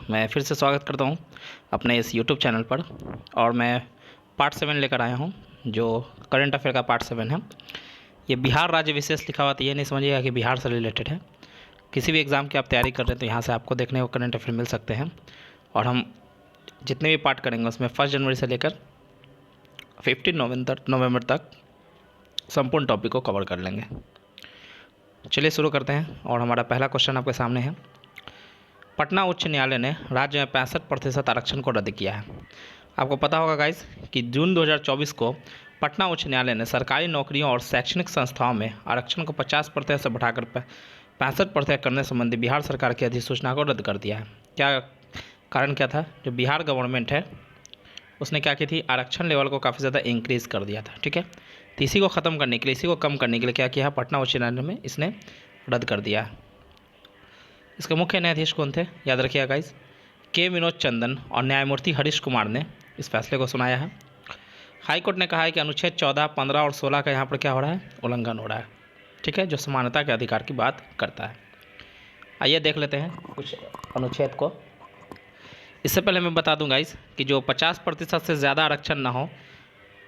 मैं फिर से स्वागत करता हूं अपने इस YouTube चैनल पर। और मैं पार्ट 7 लेकर आया हूं जो करंट अफेयर का पार्ट 7 है। ये बिहार राज्य विशेष लिखा हुआ, तो ये नहीं समझिएगा कि बिहार से रिलेटेड है। किसी भी एग्ज़ाम की आप तैयारी कर रहे हैं तो यहाँ से आपको देखने को करंट अफेयर मिल सकते हैं। और हम जितने भी पार्ट करेंगे उसमें 1 जनवरी से लेकर 15 नवंबर तक संपूर्ण टॉपिक को कवर कर लेंगे। चलिए शुरू करते हैं। और हमारा पहला क्वेश्चन आपके सामने है। पटना उच्च न्यायालय ने राज्य में 65% आरक्षण को रद्द किया है। आपको पता होगा गाइस कि जून 2024 को पटना उच्च न्यायालय ने सरकारी नौकरियों और शैक्षणिक संस्थाओं में आरक्षण को 50% से बढ़ाकर 65% करने संबंधी बिहार सरकार की अधिसूचना को रद्द कर दिया है। क्या कारण क्या था? जो बिहार गवर्नमेंट है उसने क्या की थी, आरक्षण लेवल को काफ़ी ज़्यादा इंक्रीज़ कर दिया था। ठीक है, तो इसी को ख़त्म करने के लिए, इसी को कम करने के लिए क्या किया, पटना उच्च न्यायालय में इसने रद्द कर दिया है। इसके मुख्य न्यायाधीश कौन थे? याद रखिएगा गाइस, के विनोद चंदन और न्यायमूर्ति हरीश कुमार ने इस फैसले को सुनाया है। हाईकोर्ट ने कहा है कि अनुच्छेद 14, 15 और 16 का यहाँ पर क्या हो रहा है, उल्लंघन हो रहा है। ठीक है, जो समानता के अधिकार की बात करता है। आइए देख लेते हैं कुछ अनुच्छेद को। इससे पहले मैं बता दूं गाइस कि जो 50% से ज़्यादा आरक्षण ना हो,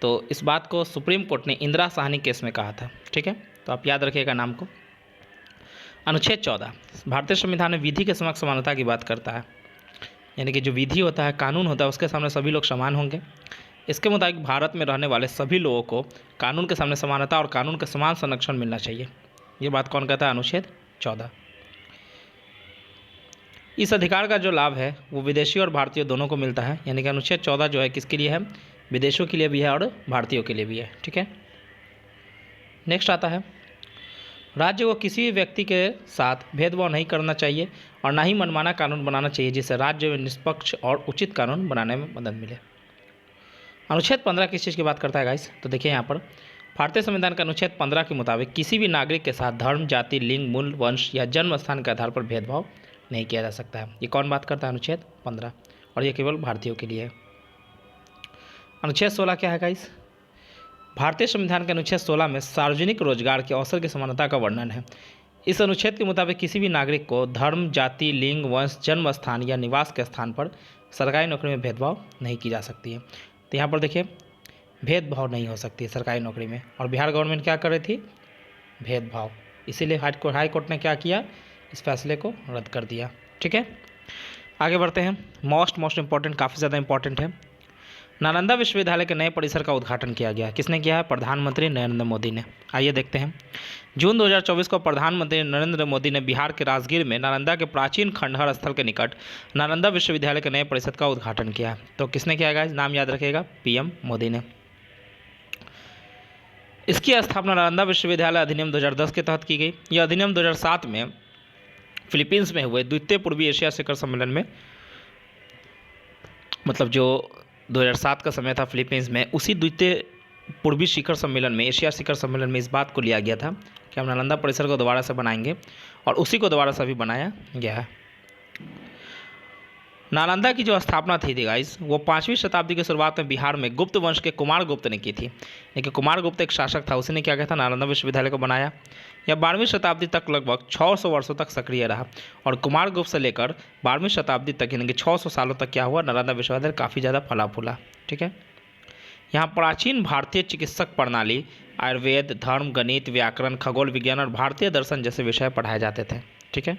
तो इस बात को सुप्रीम कोर्ट ने इंदिरा साहनी केस में कहा था। ठीक है, तो आप याद रखिएगा नाम को। अनुच्छेद 14 भारतीय संविधान में विधि के समक्ष समानता की बात करता है, यानी कि जो विधि होता है, कानून होता है, उसके सामने सभी लोग समान होंगे। इसके मुताबिक भारत में रहने वाले सभी लोगों को कानून के सामने समानता और कानून के समान संरक्षण मिलना चाहिए। ये बात कौन कहता है? अनुच्छेद 14। इस अधिकार का जो लाभ है वो विदेशी और भारतीय दोनों को मिलता है, यानी कि अनुच्छेद 14 जो है किसके लिए है, विदेशों के लिए भी है और भारतीयों के लिए भी है। ठीक है, नेक्स्ट आता है, राज्य को किसी भी व्यक्ति के साथ भेदभाव नहीं करना चाहिए और ना ही मनमाना कानून बनाना चाहिए जिससे राज्य में निष्पक्ष और उचित कानून बनाने में मदद मिले। अनुच्छेद 15 किस चीज़ की बात करता है गाइस? तो देखिए यहाँ पर भारतीय संविधान का अनुच्छेद 15 के मुताबिक किसी भी नागरिक के साथ धर्म, जाति, लिंग, मूल, वंश या जन्म स्थान के आधार पर भेदभाव नहीं किया जा सकता है। ये कौन बात करता है? अनुच्छेद 15, और ये केवल भारतीयों के लिए है। अनुच्छेद 16 क्या है गाइस? भारतीय संविधान के अनुच्छेद 16 में सार्वजनिक रोजगार के अवसर की समानता का वर्णन है। इस अनुच्छेद के मुताबिक किसी भी नागरिक को धर्म, जाति, लिंग, वंश, जन्म स्थान या निवास के स्थान पर सरकारी नौकरी में भेदभाव नहीं की जा सकती है। तो यहाँ पर देखिए, भेदभाव नहीं हो सकती है सरकारी नौकरी में, और बिहार गवर्नमेंट क्या कर रही थी? भेदभाव। इसीलिए हाई कोर्ट ने क्या किया, इस फैसले को रद्द कर दिया। ठीक है, आगे बढ़ते हैं। मोस्ट इंपॉर्टेंट, काफ़ी ज़्यादा इंपॉर्टेंट है। नालंदा विश्वविद्यालय के नए परिसर का उद्घाटन किया गया। किसने किया है? प्रधानमंत्री नरेंद्र मोदी ने। आइए देखते हैं। जून 2024 को प्रधानमंत्री नरेंद्र मोदी ने बिहार के राजगीर में नालंदा के प्राचीन खंडहर स्थल के निकट नालंदा विश्वविद्यालय के नए परिसर का उद्घाटन किया। तो किसने किया गया? नाम याद रखिएगा, पीएम मोदी ने। इसकी स्थापना नालंदा विश्वविद्यालय अधिनियम 2010 के तहत की गई। यह अधिनियम 2007 में फिलीपींस में हुए द्वितीय पूर्वी एशिया शिखर सम्मेलन में, मतलब जो 2007 का समय था फिलीपींस में, उसी द्वितीय पूर्वी शिखर सम्मेलन में, एशिया शिखर सम्मेलन में इस बात को लिया गया था कि हम नालंदा परिसर को दोबारा से बनाएंगे, और उसी को दोबारा से अभी बनाया गया है। नालंदा की जो स्थापना थी गाइस, वो 5वीं शताब्दी की शुरुआत में बिहार में गुप्त वंश के कुमार गुप्त ने की थी। लेकिन कुमार गुप्त एक शासक था, उसी ने क्या किया था, नालंदा विश्वविद्यालय को बनाया। यह 12वीं शताब्दी तक लगभग 600 वर्षों तक सक्रिय रहा, और कुमार गुप्त से लेकर 12वीं शताब्दी तक, यानी कि 600 सालों तक क्या हुआ, नालंदा विश्वविद्यालय काफ़ी ज़्यादा फला फूला। ठीक है, यहाँ प्राचीन भारतीय चिकित्सक प्रणाली, आयुर्वेद, धर्म, गणित, व्याकरण, खगोल विज्ञान और भारतीय दर्शन जैसे विषय पढ़ाए जाते थे। ठीक है,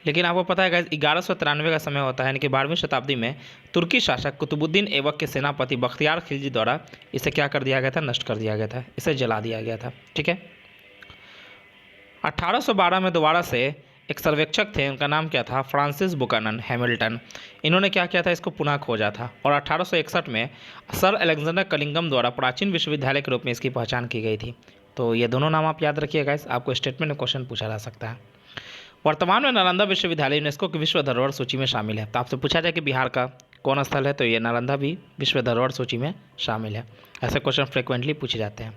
लेकिन आपको पता है गाइस, 1193 का समय होता है, यानी कि 12वीं शताब्दी में तुर्की शासक कुतुबुद्दीन ऐबक के सेनापति बख्तियार खिलजी द्वारा इसे क्या कर दिया गया था, नष्ट कर दिया गया था, इसे जला दिया गया था। ठीक है, 1812 में दोबारा से एक सर्वेक्षक थे, उनका नाम क्या था, फ्रांसिस बुकानन हैमिल्टन। इन्होंने क्या किया था, इसको पुनः खोजा था, और 1861 में सर अलेक्जेंडर कलिंगम द्वारा प्राचीन विश्वविद्यालय के रूप में इसकी पहचान की गई थी। तो ये दोनों नाम आप याद रखिएगा, आपको स्टेटमेंट में क्वेश्चन पूछा जा सकता है। वर्तमान में नालंदा विश्वविद्यालय यूनेस्को की विश्व धरोहर सूची में शामिल है। तो आपसे पूछा जाए कि बिहार का कौन स्थल है, तो ये नालंदा भी विश्व धरोहर सूची में शामिल है। ऐसे क्वेश्चन फ्रिक्वेंटली पूछे जाते हैं।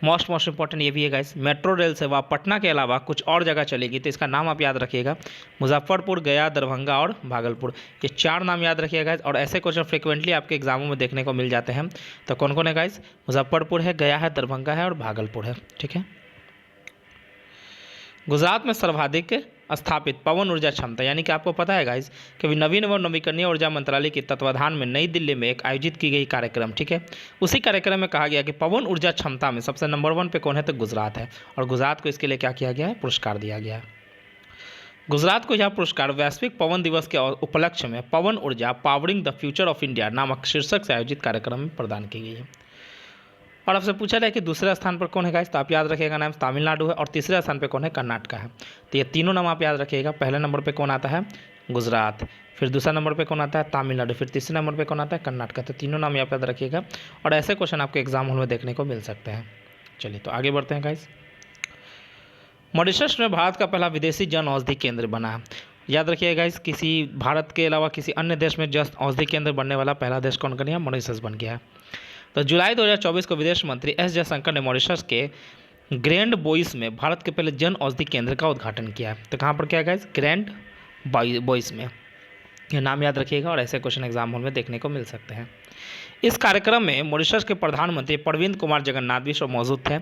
मोस्ट इंपॉर्टेंट ये भी है गाइस, मेट्रो रेल सेवा पटना के अलावा कुछ और जगह चलेगी, तो इसका नाम आप याद रखिएगा, मुजफ्फरपुर, गया, दरभंगा और भागलपुर। ये 4 नाम याद रखिएगा गाइस, और ऐसे क्वेश्चन फ्रिक्वेंटली आपके एग्जामों में देखने को मिल जाते हैं। तो कौन कौन है गाइस? मुजफ्फरपुर है, गया है, दरभंगा है और भागलपुर है। ठीक है, गुजरात में सर्वाधिक स्थापित पवन ऊर्जा क्षमता, यानी कि आपको पता है गाइस कि नवीन एवं नवीकरणीय ऊर्जा मंत्रालय के तत्वाधान में नई दिल्ली में एक आयोजित की गई कार्यक्रम, ठीक है, उसी कार्यक्रम में कहा गया कि पवन ऊर्जा क्षमता में सबसे नंबर 1 पे कौन है, तो गुजरात है। और गुजरात को इसके लिए क्या किया गया है, पुरस्कार दिया गया है। गुजरात को यह पुरस्कार वैश्विक पवन दिवस के उपलक्ष्य में पवन ऊर्जा powering the future of India नामक शीर्षक से आयोजित कार्यक्रम में प्रदान की गई है। और आपसे पूछा जाए कि दूसरे स्थान पर कौन है गाइस, तो आप याद रखिएगा नाम तमिलनाडु है, और तीसरे स्थान पर कौन है, कर्नाटक है। तो ये तीनों नाम आप याद रखिएगा। पहले नंबर पे कौन आता है, गुजरात, फिर दूसरा नंबर पे कौन आता है, तमिलनाडु, फिर तीसरे नंबर पे कौन आता है, कर्नाटक। तो तीनों नाम आप याद रखिएगा, और ऐसे क्वेश्चन आपको एग्जाम हॉल में देखने को मिल सकते हैं। चलिए तो आगे बढ़ते हैं गाइस। मॉरिशस में भारत का पहला विदेशी जन औषधि केंद्र बना है। याद रखिएगा गाइस, किसी भारत के अलावा किसी अन्य देश में जन औषधि केंद्र बनने वाला पहला देश कौन बन गया, मॉरिशस बन गया है। तो जुलाई 2024 को विदेश मंत्री एस जयशंकर ने मॉरिशस के ग्रैंड बोइस में भारत के पहले जन औषधि केंद्र का उद्घाटन किया है। तो कहाँ पर क्या है गाइस, ग्रैंड बोइस में। यह नाम याद रखिएगा, और ऐसे क्वेश्चन एग्जाम हॉल में देखने को मिल सकते हैं। इस कार्यक्रम में मॉरिशस के प्रधानमंत्री प्रविंद कुमार जगन्नाथ भी मौजूद थे।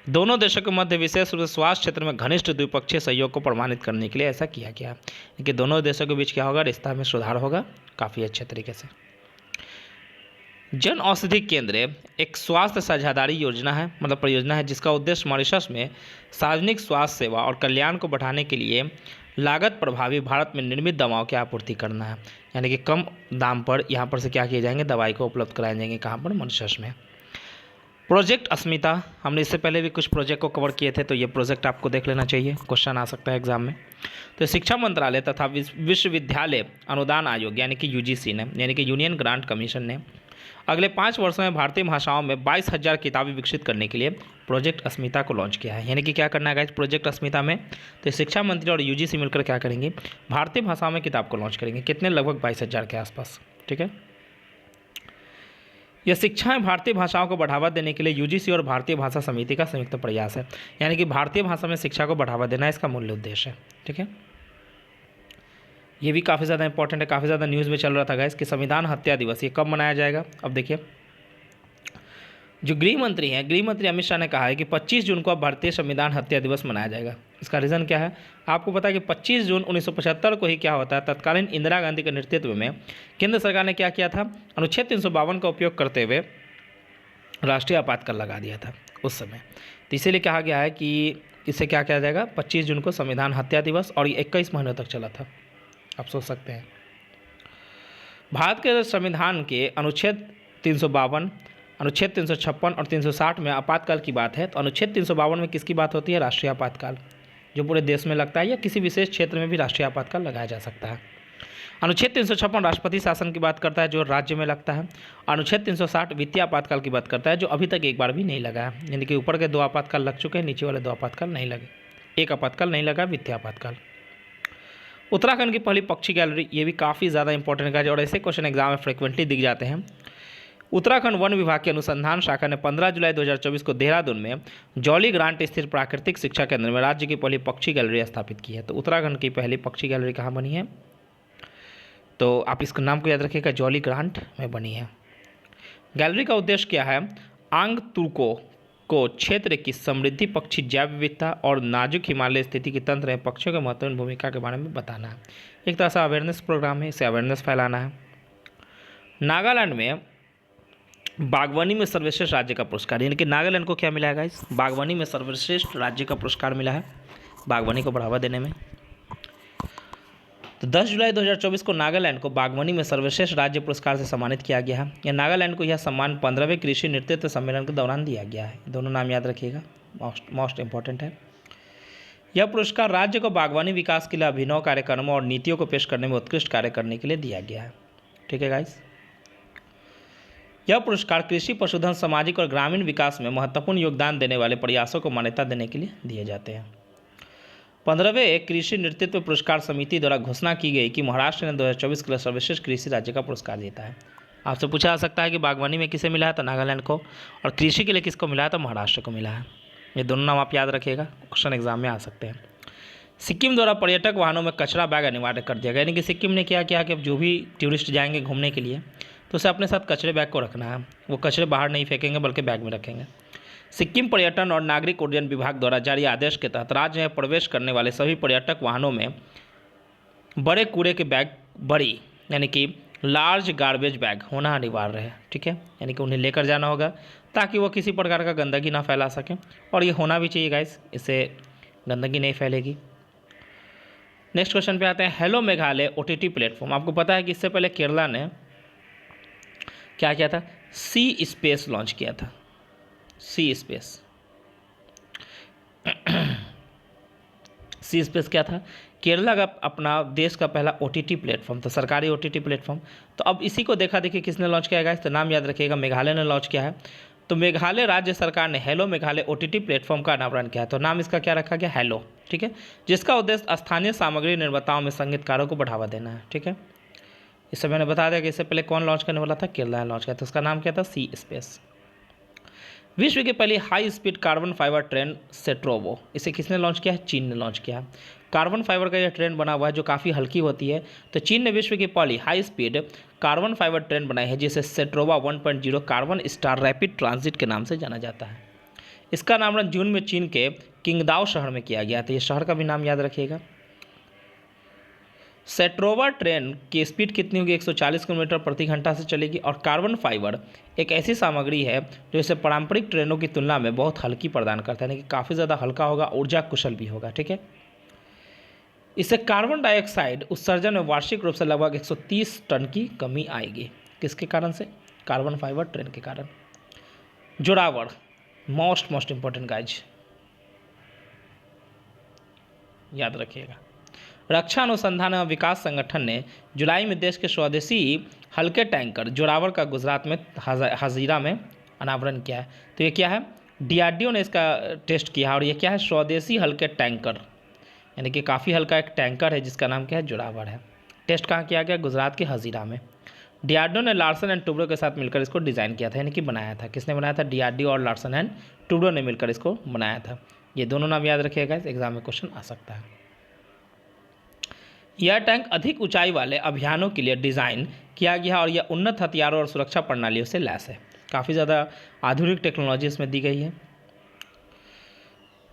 दोनों देशों के मध्य विशेष रूप से स्वास्थ्य क्षेत्र में घनिष्ठ द्विपक्षीय सहयोग को प्रमाणित करने के लिए ऐसा किया गया कि दोनों देशों के बीच क्या होगा, रिश्ता में सुधार होगा काफ़ी अच्छे तरीके से। जन औषधि केंद्र एक स्वास्थ्य साझेदारी योजना है, मतलब परियोजना है, जिसका उद्देश्य मॉरिशस में सार्वजनिक स्वास्थ्य सेवा और कल्याण को बढ़ाने के लिए लागत प्रभावी भारत में निर्मित दवाओं की आपूर्ति करना है। यानी कि कम दाम पर यहाँ पर से क्या किए जाएंगे, दवाई को उपलब्ध कराए जाएंगे। कहाँ पर, मॉरिशस में। प्रोजेक्ट अस्मिता, हमने इससे पहले भी कुछ प्रोजेक्ट को कवर किए थे, तो ये प्रोजेक्ट आपको देख लेना चाहिए, क्वेश्चन आ सकता है एग्जाम में। तो शिक्षा मंत्रालय तथा विश्वविद्यालय अनुदान आयोग यानी कि यूजीसी ने, यानी कि यूनियन ग्रांट कमीशन ने अगले 5 वर्षों में भारतीय भाषाओं में 22,000 किताबें विकसित करने के लिए प्रोजेक्ट अस्मिता को लॉन्च किया है। यानी कि क्या करना है गाइस, प्रोजेक्ट अस्मिता में तो शिक्षा मंत्री और यूजीसी मिलकर क्या करेंगे, भारतीय भाषाओं में किताब को लॉन्च करेंगे। कितने, लगभग 22,000 के आसपास, ठीक है। यह शिक्षा में भारतीय भाषाओं को बढ़ावा देने के लिए यूजीसी और भारतीय भाषा समिति का संयुक्त प्रयास है। यानी कि भारतीय भाषा में शिक्षा को बढ़ावा देना इसका मूल्य उद्देश्य है, ठीक है। ये भी काफ़ी ज़्यादा इंपॉर्टेंट है, काफ़ी ज़्यादा न्यूज़ में चल रहा था गाइस कि संविधान हत्या दिवस ये कब मनाया जाएगा। अब देखिए, जो गृह मंत्री हैं, गृह मंत्री अमित शाह ने कहा है कि 25 जून को अब भारतीय संविधान हत्या दिवस मनाया जाएगा। इसका रीज़न क्या है, आपको पता है कि 25 जून 1975 को ही क्या होता है, तत्कालीन इंदिरा गांधी के नेतृत्व में केंद्र सरकार ने क्या किया था, अनुच्छेद 352 का उपयोग करते हुए राष्ट्रीय आपातकाल लगा दिया था उस समय। तो इसीलिए कहा गया है कि इसे क्या किया जाएगा, 25 जून को संविधान हत्या दिवस, और ये 21 महीनों तक चला था। आप सोच सकते हैं। भारत के संविधान के अनुच्छेद 352, अनुच्छेद 356 और 360 में आपातकाल की बात है। तो अनुच्छेद 352 में किसकी बात होती है, राष्ट्रीय आपातकाल, जो पूरे देश में लगता है या किसी विशेष क्षेत्र में भी राष्ट्रीय आपातकाल लगाया जा सकता है। अनुच्छेद 356 राष्ट्रपति शासन की बात करता है, जो राज्य में लगता है। अनुच्छेद 360 वित्तीय आपातकाल की बात करता है, जो अभी तक एक बार भी नहीं लगा है। यानी कि ऊपर के 2 आपातकाल लग चुके हैं, नीचे वाले 2 आपातकाल नहीं लगे। एक आपातकाल नहीं लगा, वित्तीय आपातकाल। उत्तराखंड की पहली पक्षी गैलरी, ये भी काफ़ी ज़्यादा इंपॉर्टेंट है और ऐसे क्वेश्चन एग्जाम में फ्रिक्वेंटली दिख जाते हैं। उत्तराखंड वन विभाग की अनुसंधान शाखा ने 15 जुलाई 2024 को देहरादून में जौली ग्रांट स्थित प्राकृतिक शिक्षा केंद्र में राज्य की पहली पक्षी गैलरी स्थापित की है। तो उत्तराखंड की पहली पक्षी गैलरी कहाँ बनी है, तो आप इसका नाम को याद रखिएगा, जौली ग्रांट में बनी है। गैलरी का उद्देश्य क्या है, आंग तुर्को को क्षेत्र की समृद्धि, पक्षी जैव विविधता और नाजुक हिमालय स्थिति की तंत्र में पक्षियों की महत्वपूर्ण भूमिका के बारे में बताना है। एक तरह से अवेयरनेस प्रोग्राम है, इसे अवेयरनेस फैलाना है। नागालैंड में बागवानी में सर्वश्रेष्ठ राज्य का पुरस्कार, यानी कि नागालैंड को क्या मिला है गाइस, बागवानी में सर्वश्रेष्ठ राज्य का पुरस्कार मिला है, बागवानी को बढ़ावा देने में। तो 10 जुलाई 2024 को नागालैंड को बागवानी में सर्वश्रेष्ठ राज्य पुरस्कार से सम्मानित किया गया है। या नागालैंड को यह सम्मान 15वें कृषि नेतृत्व सम्मेलन के दौरान दिया गया है। दोनों नाम याद रखिएगा, मोस्ट इंपॉर्टेंट है। यह पुरस्कार राज्य को बागवानी विकास के लिए अभिनव कार्यक्रमों और नीतियों को पेश करने में उत्कृष्ट कार्य करने के लिए दिया गया है। ठीक है गाइस, यह पुरस्कार कृषि, पशुधन, सामाजिक और ग्रामीण विकास में महत्वपूर्ण योगदान देने वाले प्रयासों को मान्यता देने के लिए दिए जाते हैं। 15वें कृषि नेतृत्व पुरस्कार समिति द्वारा घोषणा की गई कि महाराष्ट्र ने 2024 के लिए सर्वश्रेष्ठ कृषि राज्य का पुरस्कार जीता है। आपसे पूछा जा सकता है कि बागवानी में किसे मिला है, तो नागालैंड को, और कृषि के लिए किसको मिला है, तो महाराष्ट्र को मिला है। ये दोनों नाम आप याद रखिएगा, क्वेश्चन एग्जाम में आ सकते हैं। सिक्किम द्वारा पर्यटक वाहनों में कचरा बैग अनिवार्य कर दिया गया, यानी कि सिक्किम ने क्या किया कि अब जो भी टूरिस्ट जाएंगे घूमने के लिए तो उसे अपने साथ कचरे बैग को रखना है। वो कचरे बाहर नहीं फेंकेंगे बल्कि बैग में रखेंगे। सिक्किम पर्यटन और नागरिक उड्डयन विभाग द्वारा जारी आदेश के तहत राज्य में प्रवेश करने वाले सभी पर्यटक वाहनों में बड़े कूड़े के बैग, बड़ी यानी कि लार्ज गार्बेज बैग होना अनिवार्य है। ठीक है, यानी कि उन्हें लेकर जाना होगा ताकि वो किसी प्रकार का गंदगी ना फैला सकें, और ये होना भी चाहिए गाइस, इससे गंदगी नहीं फैलेगी। नेक्स्ट क्वेश्चन पे आते हैं। Hello Meghalaya OTT platform. आपको पता है कि इससे पहले केरला ने क्या किया था? सी स्पेस लॉन्च किया था। सी स्पेस सी स्पेस क्या था? केरला का अपना देश का पहला OTT प्लेटफॉर्म था, सरकारी OTT प्लेटफॉर्म। तो अब इसी को देखा देखी किसने लॉन्च किया है? तो नाम याद रखिएगा, मेघालय ने लॉन्च किया है। तो मेघालय राज्य सरकार ने हेलो मेघालय OTT प्लेटफॉर्म का अनावरण किया है। तो नाम इसका क्या रखा गया? हेलो। ठीक है, जिसका उद्देश्य स्थानीय सामग्री निर्माताओं में संगीतकारों को बढ़ावा देना है। ठीक है, इससे मैंने बता दिया कि इससे पहले कौन लॉन्च करने वाला था? केरला ने लॉन्च किया। तो उसका नाम क्या था? C space. विश्व की पहली high speed carbon fiber train Cetrovo, इसे किसने लॉन्च किया है? चीन ने लॉन्च किया है। कार्बन फाइबर का यह ट्रेन बना हुआ है जो काफ़ी हल्की होती है। तो चीन ने विश्व की पहली high speed carbon fiber train बनाई है जिसे सेट्रोवा 1.0 कार्बन स्टार रैपिड ट्रांजिट के नाम से जाना जाता है। इसका नामकरण जून में चीन के किंगदाओ शहर में किया गया था। ये शहर का भी नाम याद रखिएगा। सेट्रोवा ट्रेन की स्पीड कितनी होगी? 140 किलोमीटर प्रति घंटा से चलेगी। और कार्बन फाइबर एक ऐसी सामग्री है जो इसे पारंपरिक ट्रेनों की तुलना में बहुत हल्की प्रदान करता है, यानी कि काफ़ी ज़्यादा हल्का होगा, ऊर्जा कुशल भी होगा। ठीक है, इससे कार्बन डाइऑक्साइड उत्सर्जन में वार्षिक रूप से लगभग 130 टन की कमी आएगी। किसके कारण से? कार्बन फाइबर ट्रेन के कारण। जोरावर मोस्ट इंपॉर्टेंट गाइज, याद रखिएगा। रक्षा अनुसंधान एवं विकास संगठन ने जुलाई में देश के स्वदेशी हल्के टैंकर जोरावर का गुजरात में हजीरा में अनावरण किया है। तो ये क्या है? DRDO ने इसका टेस्ट किया, और ये क्या है? स्वदेशी हल्के टैंकर, यानी कि काफ़ी हल्का एक टैंकर है जिसका नाम क्या है? जोरावर है। टेस्ट कहाँ किया गया? गुजरात के हजीरा में। DRDO ने लार्सन एंड टुब्रो के साथ मिलकर इसको डिज़ाइन किया था, यानी कि बनाया था। किसने बनाया था? DRDO और लार्सन एंड टुब्रो ने मिलकर इसको बनाया था। ये दोनों नाम याद रखिएगा, इस एग्जाम में क्वेश्चन आ सकता है। यह टैंक अधिक ऊंचाई वाले अभियानों के लिए डिज़ाइन किया गया और यह उन्नत हथियारों और सुरक्षा प्रणालियों से लैस है। काफ़ी ज़्यादा आधुनिक टेक्नोलॉजी इसमें दी गई है।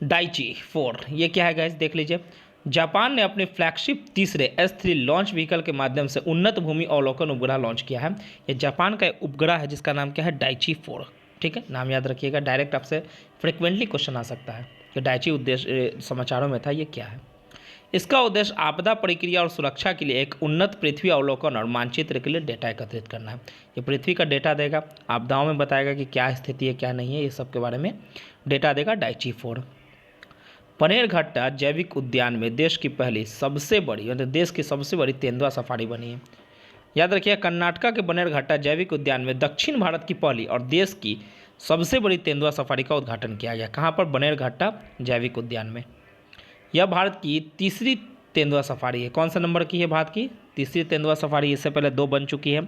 डाइची 4, ये क्या है गाइस? देख लीजिए। जापान ने अपने फ्लैगशिप तीसरे S3 लॉन्च व्हीकल के माध्यम से उन्नत भूमि अवलोकन उपग्रह लॉन्च किया है। यह जापान का उपग्रह है जिसका नाम क्या है? डाइची 4। ठीक है, नाम याद रखिएगा, डायरेक्ट आपसे फ्रिक्वेंटली क्वेश्चन आ सकता है कि डाइची उद्देश्य समाचारों में था, ये क्या है? इसका उद्देश्य आपदा प्रक्रिया और सुरक्षा के लिए एक उन्नत पृथ्वी अवलोकन और मानचित्र के लिए डेटा एकत्रित करना है। ये पृथ्वी का डेटा देगा, आपदाओं में बताएगा कि क्या स्थिति है क्या नहीं है, ये सब के बारे में डेटा देगा डाइची 4। बनेरघट्टा जैविक उद्यान में देश की पहली सबसे बड़ी, मतलब देश की सबसे बड़ी तेंदुआ सफारी बनी है। याद रखिए, कर्नाटका के बनेरघट्टा जैविक उद्यान में दक्षिण भारत की पहली और देश की सबसे बड़ी तेंदुआ सफारी का उद्घाटन किया गया। कहाँ पर? बनेरघट्टा जैविक उद्यान में। यह भारत की तीसरी तेंदुआ सफारी है। कौन सा नंबर की है? भारत की तीसरी तेंदुआ सफारी। इससे पहले 2 बन चुकी है।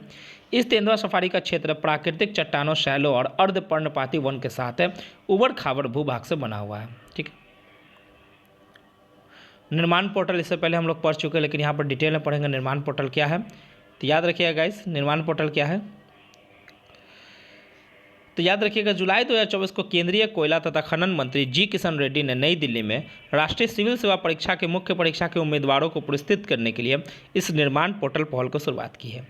इस तेंदुआ सफारी का क्षेत्र प्राकृतिक चट्टानों, शैलों और अर्धपर्णपाती वन के साथ है उबड़ खाबड़ भूभाग से बना हुआ है। ठीक है, निर्माण पोर्टल इससे पहले हम लोग पढ़ चुके हैं, लेकिन यहाँ पर डिटेल में पढ़ेंगे निर्माण पोर्टल क्या है। तो याद रखिएगा गाइस, निर्माण पोर्टल क्या है? तो याद रखिएगा, जुलाई 2024 को केंद्रीय कोयला तथा खनन मंत्री जी किशन रेड्डी ने नई दिल्ली में राष्ट्रीय सिविल सेवा परीक्षा के मुख्य परीक्षा के उम्मीदवारों को पुरस्कृत करने के लिए इस निर्माण पोर्टल पहल को शुरुआत की है।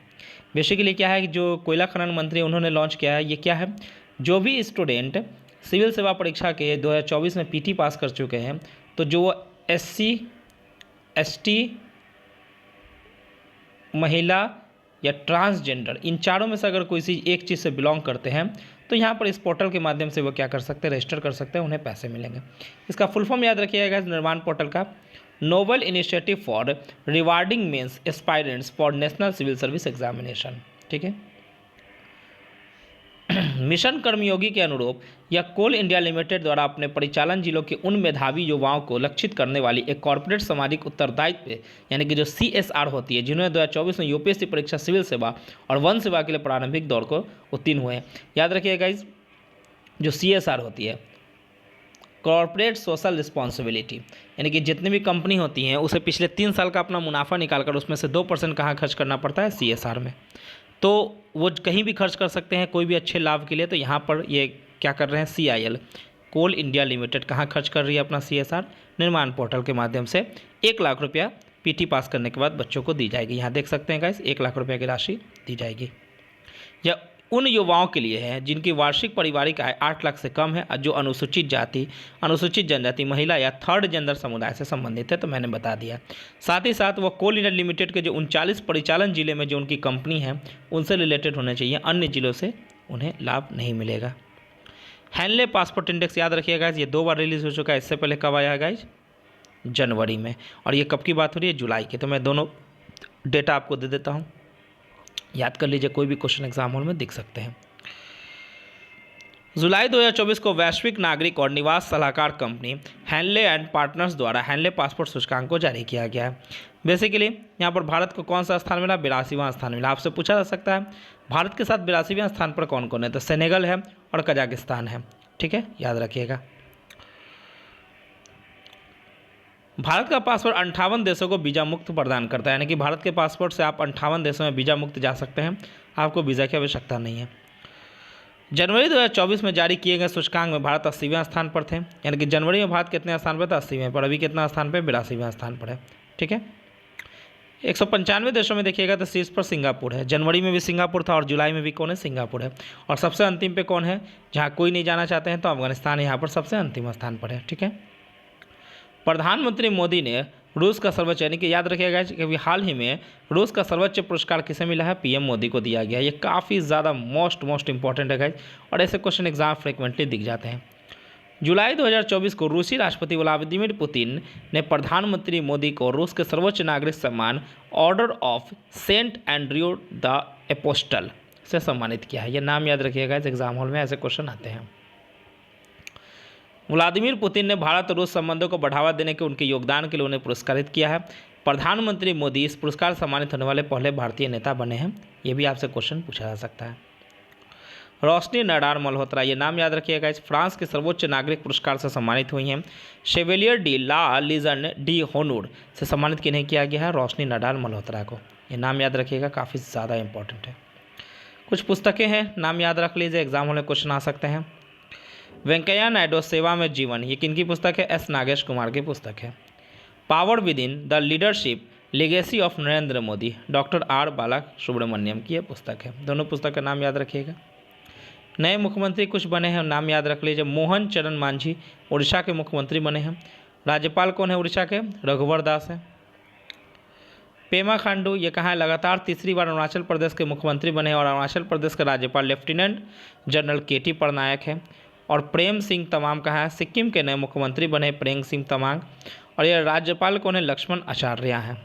बेसिकली क्या है कि जो कोयला खनन मंत्री उन्होंने लॉन्च किया है, ये क्या है? जो भी स्टूडेंट सिविल सेवा परीक्षा के 2024 में PT पास कर चुके हैं, तो जो SC ST महिला या ट्रांसजेंडर, इन चारों में से अगर कोई एक चीज़ से बिलोंग करते हैं तो यहाँ पर इस पोर्टल के माध्यम से वो क्या कर सकते हैं? रजिस्टर कर सकते हैं, उन्हें पैसे मिलेंगे। इसका फुल फॉर्म याद रखिएगा निर्माण पोर्टल का, noble initiative for rewarding mains aspirants for national civil service examination. ठीक है, मिशन कर्मयोगी के अनुरूप यह कोल इंडिया लिमिटेड द्वारा अपने परिचालन जिलों के उन मेधावी युवाओं को लक्षित करने वाली एक कॉर्पोरेट सामाजिक उत्तरदायित्व, यानी कि जो CSR होती है, जिन्होंने 2024 में UPSC परीक्षा सिविल सेवा और वन सेवा के लिए प्रारंभिक दौर को उत्तीर्ण हुए हैं। याद रखिएगा गाइस, जो CSR होती है, कॉर्पोरेट सोशल रिस्पॉन्सिबिलिटी, यानी कि जितनी भी कंपनी होती हैं उसे पिछले 3 साल का अपना मुनाफा निकालकर उसमें से 2% कहाँ खर्च करना पड़ता है? CSR में। तो वो कहीं भी खर्च कर सकते हैं कोई भी अच्छे लाभ के लिए। तो यहाँ पर ये क्या कर रहे हैं? CIL कोल इंडिया लिमिटेड कहाँ खर्च कर रही है अपना CSR? निर्माण पोर्टल के माध्यम से 1 लाख रुपया PT पास करने के बाद बच्चों को दी जाएगी। यहाँ देख सकते हैं गाइस, 1 लाख रुपये की राशि दी जाएगी। यह उन युवाओं के लिए है जिनकी वार्षिक पारिवारिक आय 8 लाख से कम है, जो अनुसूचित जाति, अनुसूचित जनजाति, महिला या थर्ड जेंडर समुदाय से संबंधित है, तो मैंने बता दिया। साथ ही साथ वो कोल इंडिया लिमिटेड के जो 39 परिचालन जिले में जो उनकी कंपनी है उनसे रिलेटेड होने चाहिए, अन्य जिलों से उन्हें लाभ नहीं मिलेगा। हैनले पासपोर्ट इंडेक्स याद रखिएगा, ये 2 बार रिलीज़ हो चुका है। इससे पहले कब आया है गाइज? जनवरी में। और ये कब की बात हो रही है? जुलाई की। तो मैं दोनों डेटा आपको दे देता हूँ, याद कर लीजिए, कोई भी क्वेश्चन एग्जाम हॉल में दिख सकते हैं। जुलाई 2024 को वैश्विक नागरिक और निवास सलाहकार कंपनी हैनले एंड पार्टनर्स द्वारा हैनले पासपोर्ट सूचकांक को जारी किया गया है। बेसिकली यहाँ पर भारत को कौन सा स्थान मिला? 82वां स्थान मिला। आपसे पूछा जा सकता है भारत के साथ 82वें स्थान पर कौन कौन है? तो सेनेगल है और कजाकिस्तान है। ठीक है, याद रखिएगा। भारत का पासपोर्ट 58 देशों को वीज़ा मुक्त प्रदान करता है, यानी कि भारत के पासपोर्ट से आप 58 देशों में वीज़ा मुक्त जा सकते हैं, आपको वीज़ा की आवश्यकता नहीं है। जनवरी 2024 में जारी किए गए सूचकांक में भारत 80वें स्थान पर थे, यानी कि जनवरी में भारत कितने स्थान पर था? 80वें पर। अभी कितना स्थान पर? 82वें स्थान पर है। ठीक है, 195 देशों में देखिएगा तो शीर्ष पर सिंगापुर है। जनवरी में भी सिंगापुर था और जुलाई में भी कौन है? सिंगापुर है। और सबसे अंतिम पे कौन है? जहाँ कोई नहीं जाना चाहते हैं तो अफगानिस्तान यहाँ पर सबसे अंतिम स्थान पर है। ठीक है, प्रधानमंत्री मोदी ने रूस का सर्वोच्च, यानी कि याद रखिएगा कि हाल ही में रूस का सर्वोच्च पुरस्कार किसे मिला है? PM मोदी को दिया गया। ये काफ़ी ज़्यादा मोस्ट इंपॉर्टेंट है गाइज, और ऐसे क्वेश्चन एग्जाम फ्रिक्वेंटली दिख जाते हैं। जुलाई 2024 को रूसी राष्ट्रपति व्लादिमीर पुतिन ने प्रधानमंत्री मोदी को रूस के सर्वोच्च नागरिक सम्मान Order of Saint Andrew the Apostle से सम्मानित किया है। यह नाम याद रखिएगा, इस एग्जाम हॉल में ऐसे क्वेश्चन आते हैं। व्लादिमीर पुतिन ने भारत और रूस संबंधों को बढ़ावा देने के उनके योगदान के लिए उन्हें पुरस्कृत किया है। प्रधानमंत्री मोदी इस पुरस्कार सम्मानित होने वाले पहले भारतीय नेता बने हैं। ये भी आपसे क्वेश्चन पूछा जा सकता है। रोशनी नडार मल्होत्रा, ये नाम याद रखिएगा, इस फ्रांस के सर्वोच्च नागरिक पुरस्कार से सम्मानित हुई हैं। शेवेलियर डी ला लीजन डी होनूर से सम्मानित किन्हें किया गया है? रोशनी नडार मल्होत्रा को। ये नाम याद रखिएगा, काफ़ी ज़्यादा इंपॉर्टेंट है। कुछ पुस्तकें हैं, नाम याद रख लीजिए, एग्जाम होने क्वेश्चन आ सकते हैं। वेंकैया नायडू सेवा में जीवन, ये किनकी पुस्तक है? S नागेश कुमार की पुस्तक है। Power with in the leadership legacy of Narendra Modi, doctor R बाला सुब्रमण्यम की यह पुस्तक है। दोनों पुस्तक का नाम याद रखिएगा। नए मुख्यमंत्री कुछ बने हैं, नाम याद रख लीजिए। मोहन चरण मांझी उड़ीसा के मुख्यमंत्री बने हैं। राज्यपाल कौन है उड़ीसा के? रघुवर दास है। पेमा खांडू, ये कहाँ है? लगातार तीसरी बार अरुणाचल प्रदेश के मुख्यमंत्री बने हैं और अरुणाचल प्रदेश के राज्यपाल लेफ्टिनेंट जनरल KT पटनायक है। और प्रेम सिंह तमांग कहाँ है? सिक्किम के नए मुख्यमंत्री बने प्रेम सिंह तमांग। और ये राज्यपाल कौन है? लक्ष्मण आचार्य हैं।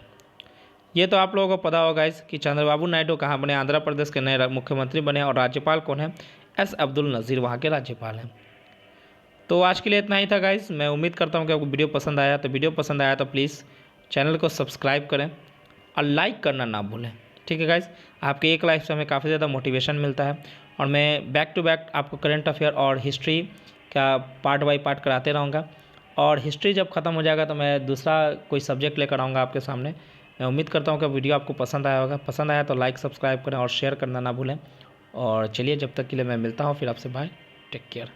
ये तो आप लोगों को पता होगा इस कि चंद्रबाबू नायडू कहाँ बने? आंध्र प्रदेश के नए मुख्यमंत्री बने और राज्यपाल कौन है? S अब्दुल नज़ीर वहाँ के राज्यपाल हैं। तो आज के लिए इतना ही था गाइस। मैं उम्मीद करता हूँ कि आपको वीडियो पसंद आया, तो प्लीज़ चैनल को सब्सक्राइब करें और लाइक करना ना भूलें। ठीक है गाइस, आपके एक लाइफ से हमें काफ़ी ज़्यादा मोटिवेशन मिलता है और मैं बैक टू बैक आपको करंट अफेयर और हिस्ट्री का पार्ट बाय पार्ट कराते रहूँगा। और हिस्ट्री जब ख़त्म हो जाएगा तो मैं दूसरा कोई सब्जेक्ट लेकर आऊँगा आपके सामने। मैं उम्मीद करता हूँ कि वीडियो आपको पसंद आया होगा। पसंद आया तो लाइक सब्सक्राइब करें और शेयर करना ना भूलें। और चलिए, जब तक के लिए मैं मिलता हूँ फिर आपसे, बाय, टेक केयर।